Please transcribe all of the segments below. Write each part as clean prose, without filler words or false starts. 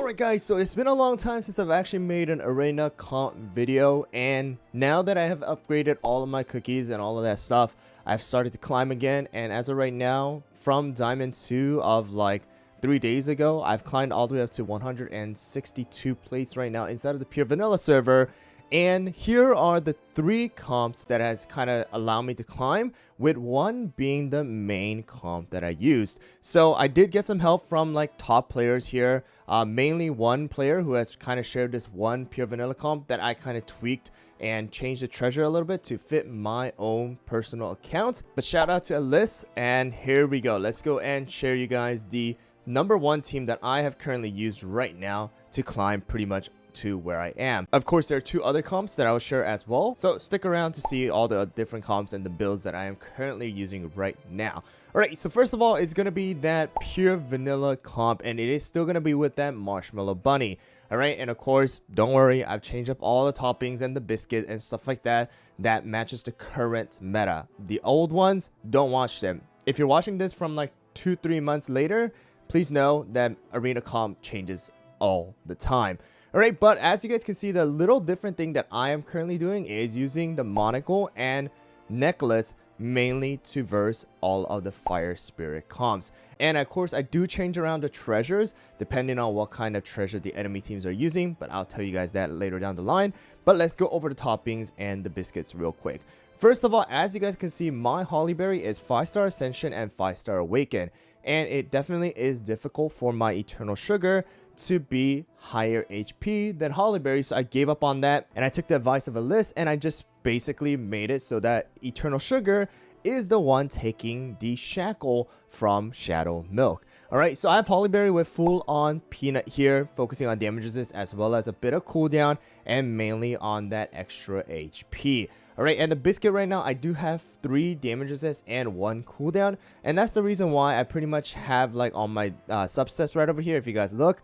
Alright guys, so it's been a long time since I've actually made an arena comp video, and now that I have upgraded all of my cookies and all of that stuff, I've started to climb again. And as of right now, from Diamond 2 of like 3 days ago, I've climbed all the way up to 162 plates right now inside of the pure vanilla server. And here are the 3 comps that has kind of allowed me to climb, with one being the main comp that I used. So I did get some help from like top players here, mainly one player who has kind of shared this one pure vanilla comp that I kind of tweaked and changed the treasure a little bit to fit my own personal account. But shout out to Alyss, and here we go. Let's go and share you guys the #1 team that I have currently used right now to climb pretty much to where I am. Of course, there are 2 other comps that I will share as well, so stick around to see all the different comps and the builds that I am currently using right now. Alright, so first of all, it's gonna be that pure vanilla comp, and it is still gonna be with that marshmallow bunny. Alright, and of course, don't worry, I've changed up all the toppings and the biscuit and stuff like that that matches the current meta. The old ones, don't watch them. If you're watching this from like 2-3 months later, please know that arena comp changes all the time. Alright, but as you guys can see, the little different thing that I am currently doing is using the monocle and necklace mainly to verse all of the fire spirit comps. And of course, I do change around the treasures depending on what kind of treasure the enemy teams are using, but I'll tell you guys that later down the line. But let's go over the toppings and the biscuits real quick. First of all, as you guys can see, my Hollyberry is 5-star Ascension and 5-star Awaken, and it definitely is difficult for my Eternal Sugar to be higher HP than Hollyberry, so I gave up on that and I took the advice of Alyss, and I just basically made it so that Eternal Sugar is the one taking the shackle from Shadow Milk. Alright, so I have Hollyberry with full on Peanut here, focusing on damage resist as well as a bit of cooldown and mainly on that extra HP. Alright, and the biscuit right now, I do have 3 damage resist and 1 cooldown, and that's the reason why I pretty much have like on my subsets right over here. If you guys look,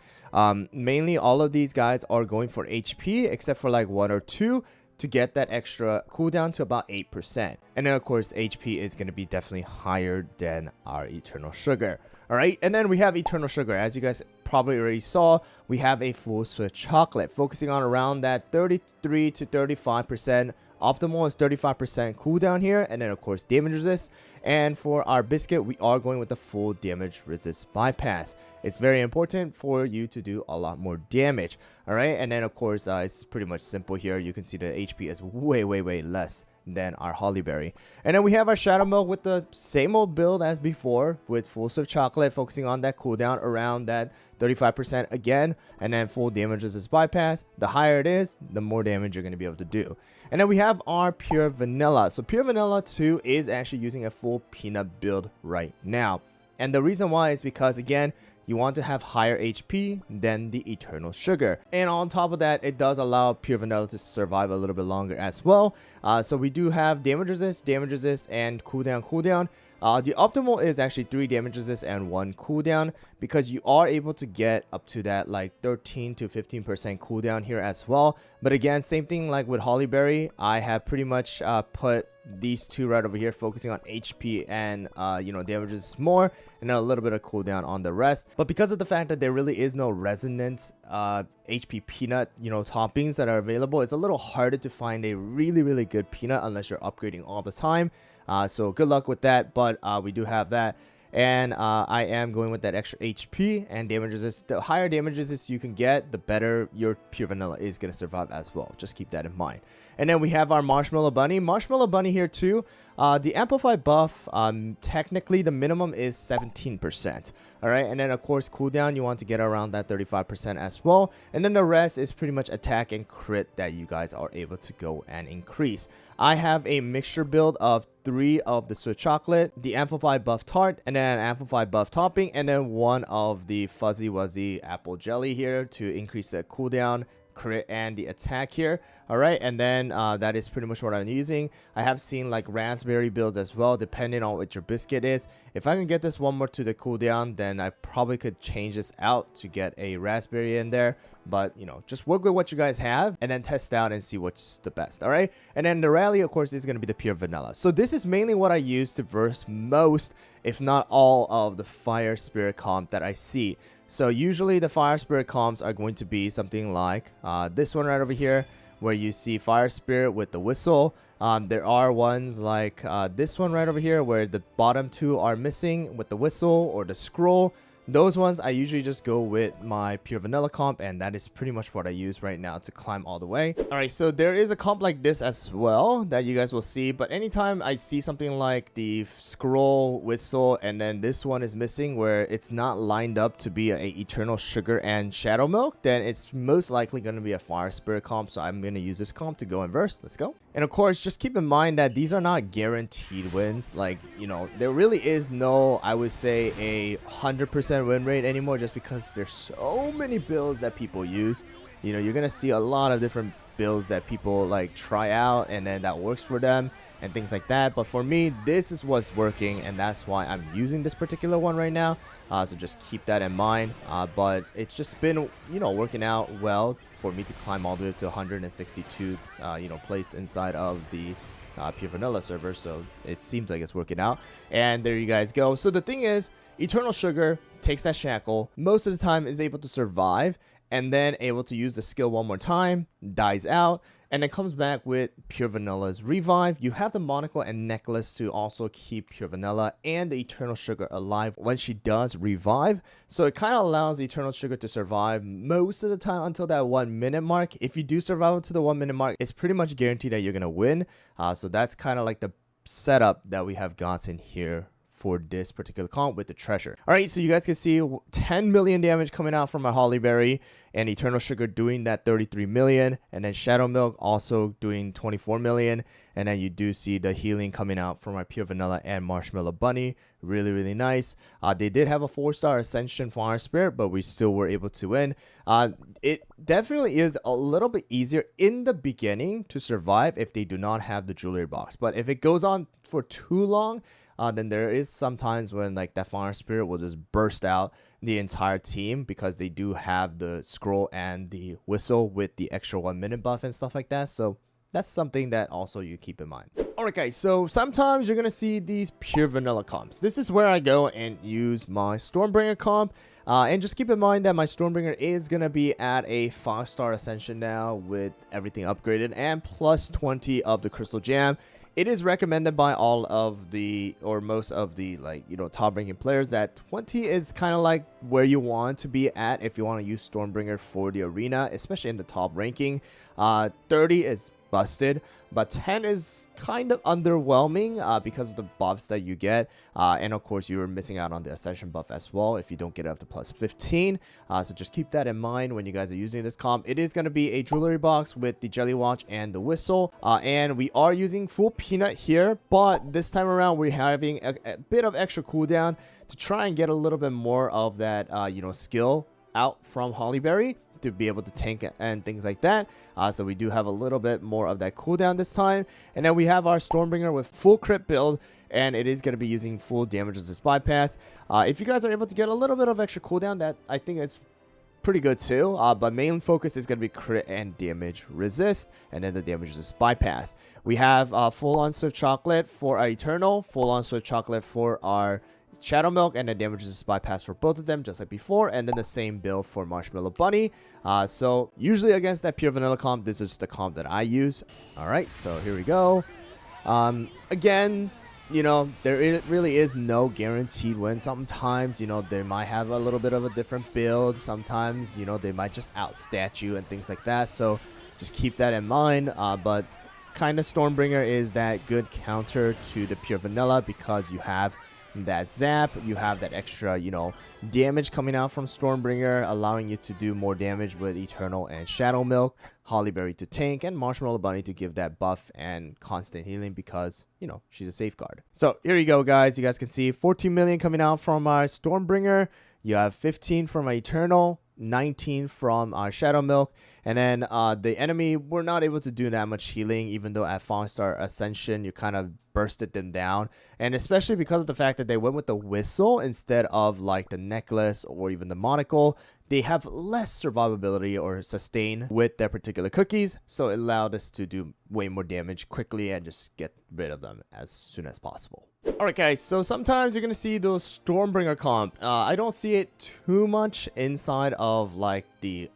mainly all of these guys are going for HP except for like 1 or 2 to get that extra cooldown to about 8%. And then of course HP is going to be definitely higher than our Eternal Sugar. Alright, and then we have Eternal Sugar. As you guys probably already saw, we have a full Swift Chocolate, focusing on around that 33 to 35%. Optimal is 35% cooldown here, and then of course damage resist. And for our biscuit, we are going with the full damage resist bypass. It's very important for you to do a lot more damage. Alright, and then of course it's pretty much simple here. You can see the HP is way less than our Hollyberry. And then we have our Shadow Milk with the same old build as before, with full Swift Chocolate, focusing on that cooldown around that 35% again, and then full damage resist bypass. The higher it is, the more damage you're going to be able to do. And then we have our pure vanilla. So pure vanilla 2 is actually using a full peanut build right now, and the reason why is because, again, you want to have higher HP than the Eternal Sugar. And on top of that, it does allow pure vanilla to survive a little bit longer as well. So we do have damage resist, and cooldown. The optimal is actually 3 damage resist and 1 cooldown, because you are able to get up to that like 13 to 15% cooldown here as well. But again, same thing like with Hollyberry, I have pretty much put these 2 right over here, focusing on HP and damage resist more, and then a little bit of cooldown on the rest. But because of the fact that there really is no resonant HP peanut toppings that are available, it's a little harder to find a really good peanut unless you're upgrading all the time. So good luck with that, but we do have that. And I am going with that extra HP and damage resist. The higher damage resist you can get, the better your pure vanilla is going to survive as well. Just keep that in mind. And then we have our Marshmallow Bunny. Marshmallow Bunny here too. The Amplify buff, technically the minimum is 17%. Alright, and then of course cooldown, you want to get around that 35% as well. And then the rest is pretty much attack and crit that you guys are able to go and increase. I have a mixture build of 3 of the Swift Chocolate, the Amplify buff tart, and then an Amplify buff topping, and then 1 of the Fuzzy Wuzzy apple jelly here to increase the cooldown, crit, and the attack here. Alright, and then that is pretty much what I'm using. I have seen like raspberry builds as well, depending on what your biscuit is. If I can get this one more to the cooldown, then I probably could change this out to get a raspberry in there. But just work with what you guys have and then test out and see what's the best. Alright, and then the rally, of course, is going to be the pure vanilla. So this is mainly what I use to verse most, if not all, of the fire spirit comp that I see. So usually the Fire Spirit comps are going to be something like this one right over here, where you see Fire Spirit with the whistle. There are ones like this one right over here where the bottom two are missing with the whistle or the scroll. Those ones I usually just go with my pure vanilla comp, and that is pretty much what I use right now to climb all the way. Alright, so there is a comp like this as well that you guys will see, but anytime I see something like the scroll, whistle, and then this one is missing where it's not lined up to be a Eternal Sugar and Shadow Milk, then it's most likely going to be a Fire Spirit comp, so I'm going to use this comp to go inverse. Let's go. And of course, just keep in mind that these are not guaranteed wins. Like, you know, there really is no, I would say, a 100% win rate anymore, just because there's so many builds that people use. You know, you're gonna see a lot of different builds that people like try out, and then that works for them and things like that. But for me, this is what's working, and that's why I'm using this particular one right now. So just keep that in mind. But it's just been, you know, working out well for me to climb all the way up to 162 you know, place inside of the pure vanilla server. So it seems like it's working out, and there you guys go. So the thing is, Eternal Sugar takes that shackle, most of the time is able to survive, and then able to use the skill one more time, dies out, and then comes back with pure vanilla's revive. You have the monocle and necklace to also keep pure vanilla and the Eternal Sugar alive when she does revive. So it kind of allows Eternal Sugar to survive most of the time until that 1 minute mark. If you do survive to the 1 minute mark, it's pretty much guaranteed that you're gonna win. So that's kind of like the setup that we have gotten here for this particular comp with the treasure. Alright, so you guys can see 10 million damage coming out from my Holly Berry, and Eternal Sugar doing that 33 million, and then Shadow Milk also doing 24 million, and then you do see the healing coming out from my Pure Vanilla and Marshmallow Bunny. Really nice. They did have a 4-star Ascension Fire Spirit, but we still were able to win. It definitely is a little bit easier in the beginning to survive if they do not have the jewelry box, but if it goes on for too long, then there is sometimes when like that Fire Spirit will just burst out the entire team, because they do have the scroll and the whistle with the extra 1 minute buff and stuff like that. So that's something that also you keep in mind. Alright guys, so sometimes you're gonna see these pure vanilla comps. This is where I go and use my Stormbringer comp. And just keep in mind that my Stormbringer is going to be at a 5-star Ascension now with everything upgraded and plus 20 of the Crystal Jam. It is recommended by all of the, or most of the, like, you know, top ranking players that 20 is kind of like where you want to be at if you want to use Stormbringer for the arena, especially in the top ranking. 30 is busted, but 10 is kind of underwhelming because of the buffs that you get, and of course you're missing out on the Ascension buff as well if you don't get it up to plus 15. So just keep that in mind when you guys are using this comp. It is going to be a jewelry box with the Jelly Watch and the whistle, and we are using full peanut here, but this time around we're having a bit of extra cooldown to try and get a little bit more of that you know, skill out from Holly Berry to be able to tank and things like that. So we do have a little bit more of that cooldown this time. And then we have our Stormbringer with full crit build, and it is going to be using full damage resist bypass. If you guys are able to get a little bit of extra cooldown, that I think is pretty good too, but main focus is going to be crit and damage resist, and then the damage resist bypass. We have full on Swift Chocolate for our Eternal, full on Swift Chocolate for our Shadow Milk, and the damage resist bypass for both of them, just like before, and then the same build for Marshmallow Bunny. So usually against that pure vanilla comp, this is the comp that I use. Alright, so here we go. Again, you know, there really is no guaranteed win. Sometimes, you know, they might have a little bit of a different build. Sometimes, you know, they might just outstat you and things like that. So just keep that in mind. But kind of Stormbringer is that good counter to the pure vanilla, because you have that zap, you have that extra, you know, damage coming out from Stormbringer, allowing you to do more damage with Eternal and Shadow Milk, Holly Berry to tank, and Marshmallow Bunny to give that buff and constant healing, because, you know, she's a safeguard. So here you go, guys. You guys can see 14 million coming out from our Stormbringer. You have 15 from our Eternal, 19 from our Shadow Milk, and then the enemy were not able to do that much healing, even though at 5-star Ascension you kind of bursted them down, and especially because of the fact that they went with the whistle instead of like the necklace or even the monocle. They have less survivability or sustain with their particular cookies, so it allowed us to do way more damage quickly and just get rid of them as soon as possible. Alright guys, so sometimes you're gonna see those Stormbringer comp. I don't see it too much inside of like the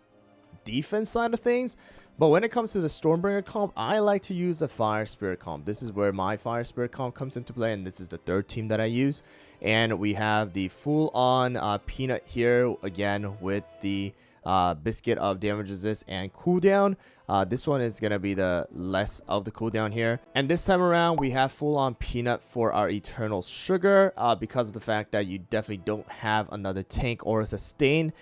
defense side of things, but when it comes to the Stormbringer comp, I like to use the Fire Spirit comp. This is where my Fire Spirit comp comes into play, and this is the third team that I use. And we have the full-on Peanut here again with the Biscuit of damage resist and cooldown. This one is gonna be the less of the cooldown here, and this time around we have full-on Peanut for our Eternal Sugar because of the fact that you definitely don't have another tank or a sustain.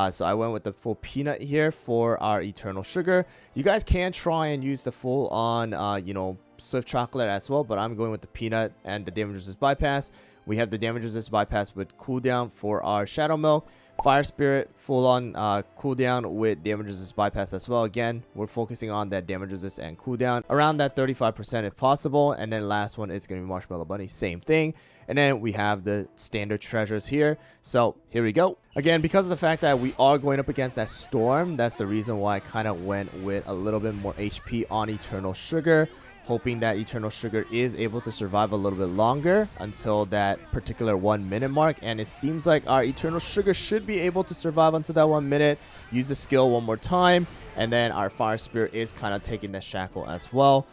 So I went with the full Peanut here for our Eternal Sugar. You guys can try and use the full-on you know, Swift Chocolate as well, but I'm going with the Peanut and the damage resist bypass. We have the damage resist bypass with cooldown for our Shadow Milk. Fire Spirit full on cooldown with damage resist bypass as well. Again, we're focusing on that damage resist and cooldown around that 35% if possible. And then last one is going to be Marshmallow Bunny, same thing. And then we have the standard treasures here. So here we go. Again, because of the fact that we are going up against that storm, that's the reason why I kind of went with a little bit more HP on Eternal Sugar, hoping that Eternal Sugar is able to survive a little bit longer until that particular 1 minute mark. And it seems like our Eternal Sugar should be able to survive until that 1 minute. Use the skill one more time, and then our Fire Spirit is kind of taking the shackle as well.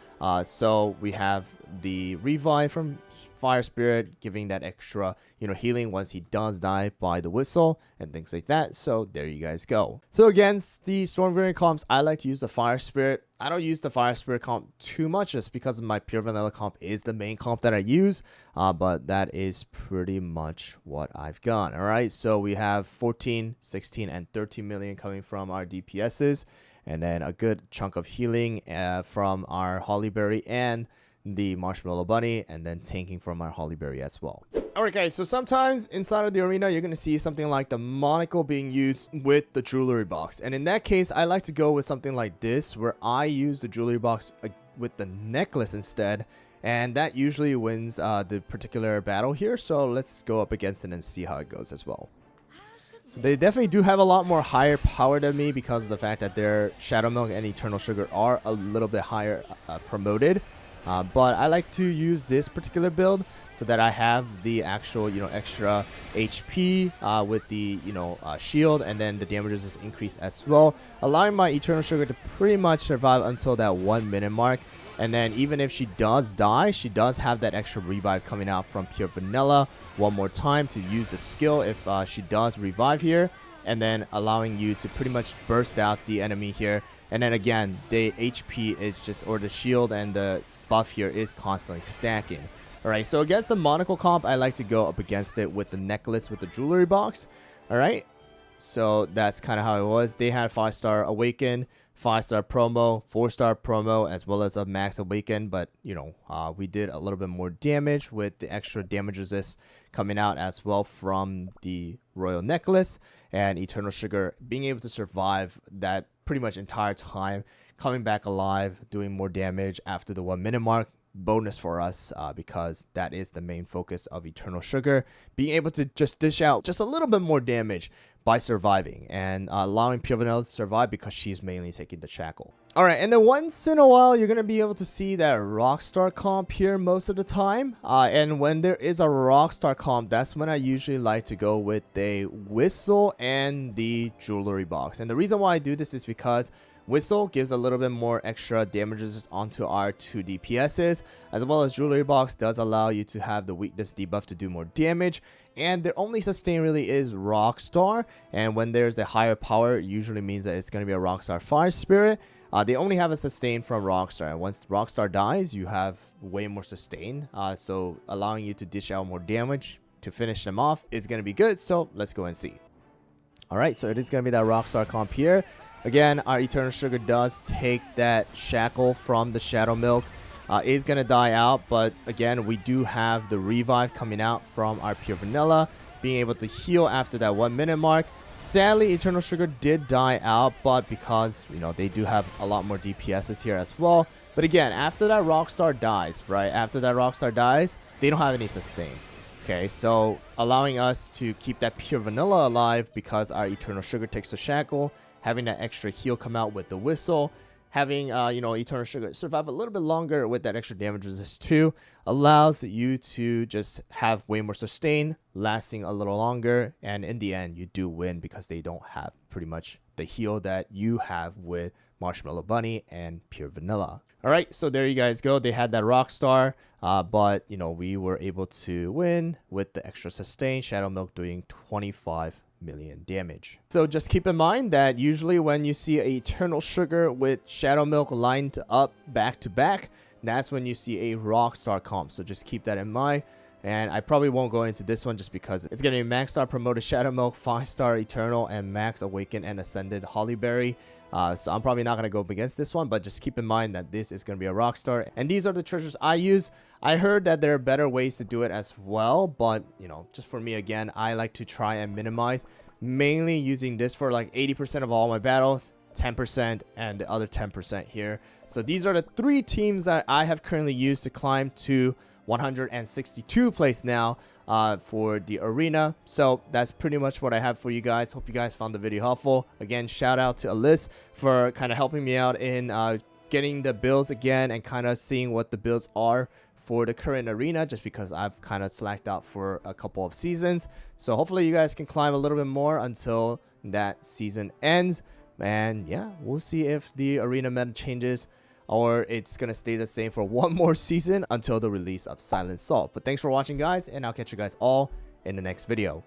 So we have the revive from Fire Spirit, giving that extra, you know, healing once he does die by the whistle and things like that. So there you guys go. So against the Storm variant comps, I like to use the Fire Spirit. I don't use the Fire Spirit comp too much just because my pure vanilla comp is the main comp that I use. But that is pretty much what I've got. All right, so we have 14, 16, and 13 million coming from our DPSs, and then a good chunk of healing from our Hollyberry and the Marshmallow Bunny, and then tanking from our Hollyberry as well. Alright guys, so sometimes inside of the arena you're going to see something like the monocle being used with the jewelry box, and in that case I like to go with something like this where I use the jewelry box with the necklace instead, and that usually wins the particular battle here. So let's go up against it and see how it goes as well. So they definitely do have a lot more higher power than me because of the fact that their Shadow Milk and Eternal Sugar are a little bit higher promoted. But I like to use this particular build so that I have the actual, you know, extra HP with the, you know, shield, and then the damages is increased as well, allowing my Eternal Sugar to pretty much survive until that 1 minute mark. And then even if she does die, she does have that extra revive coming out from pure vanilla one more time to use the skill if she does revive here, and then allowing you to pretty much burst out the enemy here. And then again, the HP is just, or the shield and the buff here is constantly stacking. Alright, so against the monocle comp, I like to go up against it with the necklace with the jewelry box. Alright, so that's kind of how it was. They had 5-star awaken, 5-star promo, 4-star promo, as well as a max awaken, but you know, we did a little bit more damage with the extra damage resist coming out as well from the royal necklace, and Eternal Sugar being able to survive that pretty much entire time, coming back alive, doing more damage after the 1 minute mark. Bonus for us because that is the main focus of Eternal Sugar, being able to just dish out just a little bit more damage by surviving and allowing pure vanilla to survive because she's mainly taking the shackle. Alright, and then once in a while you're going to be able to see that Rockstar comp here most of the time, and when there is a Rockstar comp, that's when I usually like to go with the whistle and the jewelry box. And the reason why I do this is because Whistle gives a little bit more extra damages onto our 2 DPSs, as well as Jewelry Box does allow you to have the weakness debuff to do more damage, and their only sustain really is Rockstar, and when there's a higher power, it usually means that it's going to be a Rockstar Fire Spirit. They only have a sustain from Rockstar, and once Rockstar dies, you have way more sustain, so allowing you to dish out more damage to finish them off is going to be good, so let's go and see. Alright, so it is going to be that Rockstar comp here. Again, our Eternal Sugar does take that shackle from the Shadow Milk. Is going to die out, but again, we do have the revive coming out from our pure vanilla, being able to heal after that 1 minute mark. Sadly, Eternal Sugar did die out, but because, you know, they do have a lot more DPSs here as well. But again, after that Rockstar dies, right? After that Rockstar dies, they don't have any sustain. Okay, so allowing us to keep that pure vanilla alive because our Eternal Sugar takes the shackle, having that extra heal come out with the whistle, having Eternal Sugar survive a little bit longer with that extra damage resist too allows you to just have way more sustain, lasting a little longer, and in the end you do win because they don't have pretty much the heal that you have with Marshmallow Bunny and Pure Vanilla. Alright, so there you guys go. They had that Rockstar, but we were able to win with the extra sustain. Shadow Milk doing 25 million damage. So just keep in mind that usually when you see a Eternal Sugar with Shadow Milk lined up back to back, that's when you see a Rockstar comp. So just keep that in mind. And I probably won't go into this one just because it's going to be Max Star Promoted Shadow Milk, 5-star Eternal, and Max Awakened and Ascended Hollyberry. So I'm probably not going to go up against this one, but just keep in mind that this is going to be a Rockstar. And these are the treasures I use. I heard that there are better ways to do it as well, but just for me, again, I like to try and minimize, mainly using this for like 80% of all my battles, 10%, and the other 10% here. So these are the 3 teams that I have currently used to climb to 162 place now for the arena. So that's pretty much what I have for you guys. Hope you guys found the video helpful. Again, shout out to Alyss for kind of helping me out in getting the builds again and kind of seeing what the builds are for the current arena, just because I've kind of slacked out for a couple of seasons. So hopefully you guys can climb a little bit more until that season ends. And yeah, we'll see if the arena meta changes or it's gonna stay the same for one more season until the release of Silent Salt. But thanks for watching, guys, and I'll catch you guys all in the next video.